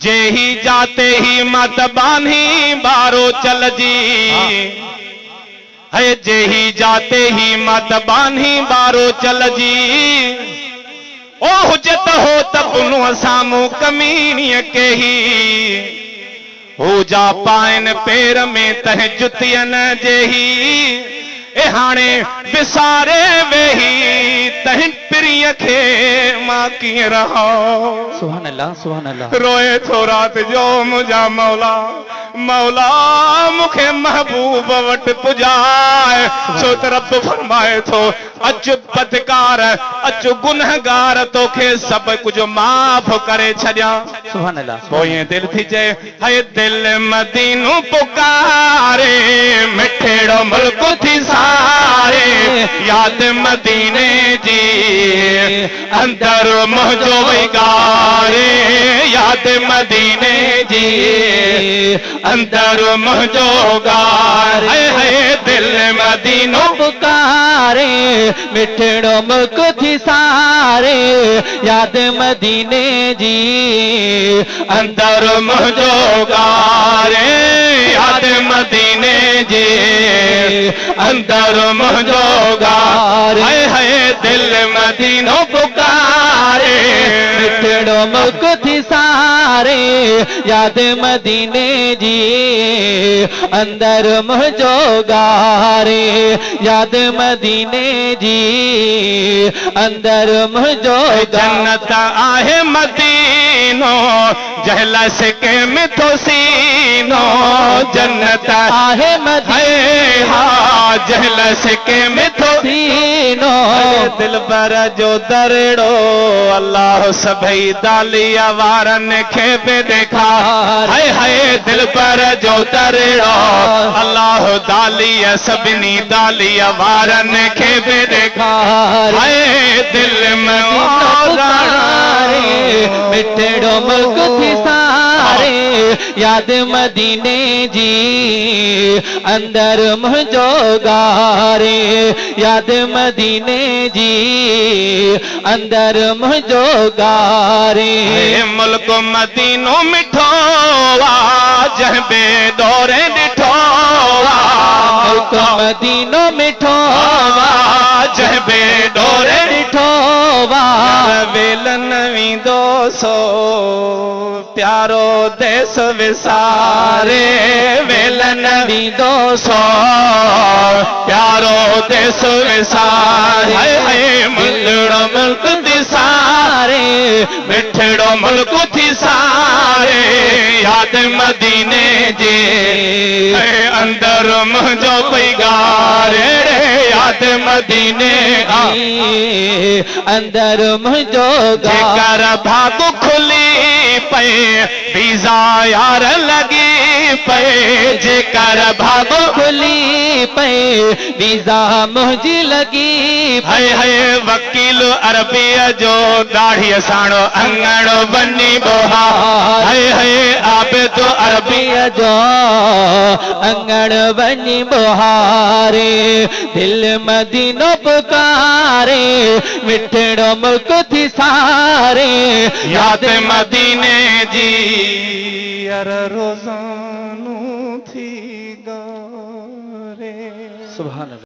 जेही जाते ही मत बान्ही बारो चल जी है, जेही जाते ही मत बान्ही बारो चल जी। ओ हुजत हो तपनो सामू कमीनीअ के ही हो जा पाइन पेर में तह जुतियन जेही ए हाणे विसारे वेही तह प्रिय खे मां कीअं रहो। सुभान अल्लाह सुभान अल्लाह। रोए थो रात जो मुझा मौला, मौला मुखे महबूब वट पुजाए। छो त रब फरमाए थो अच बदकार अच गुनहगार तोखे सब कुछ माफ करे छॾियां। सुभान अल्लाह। पोइ दिल थी चए है दिल मदीनो पुकारे मिठड़ो मुल्क थी सारे याद मदीने जी अंदर मुझो विगारे याद मदीने जी अंदर मुझो गारे है दिल मदीनो पुकारे मिठड़ो मुल्क थी सारे याद मदीने जी अंदर मुझो गारे याद मदीने जी अंदर मुझो गारे है दिल मदीनो पुकारे मिठड़ो मुल्क थी सारे याद मदीने जी अंदर मुझो गारे याद मदीने जी अंदर मुझो जन्नत आहे मदीनो जहलस के मिथो सीनो जन्नत आहे मदीने हा जहलस के मिथो सीनो दिल पर जो दरड़ो अल्लाह सभई दालिया वारन खे पे देखा हाय हाय दिल पर जो दरड़ो अल्लाह दालिया सभिनी दालिया वारन खे पे देखा हाय दिल में मिठड़ो मुल्क थी सारे याद मदीने जी अंदर मुझो गारे याद मदीने जी अंदर मुझो गारे मुल्क मदीनो मिठो जह बे दौरे ॾिठो मुल्क मदीनो मिठो जह बे दौरे ॾिठो वेलन वींदो सो प्यारो देश विसारे वेलन वींदो सो प्यारो देश विसारे मिठड़ो मुल्क थी सारे मिठड़ो मुल्क थी सारे याद मदीने जे अंदर मुझो पैगारे याद मदीने अंदर मुझो जेकर भाग खुली पे वीजा यार लगी पे जेकर भाग खुली पे वीजा मुझी लगी है वकील अरबिया जो दाढ़ी साणो अंगण बनी बोहा है आबिद अरबिया जो अंगण बनी बोहारे दिल मदीनो पुकारे मिठड़ो मुल्क थी सारे याद मदीने जी अर रोजानू थी गारे। सुभान अल्लाह।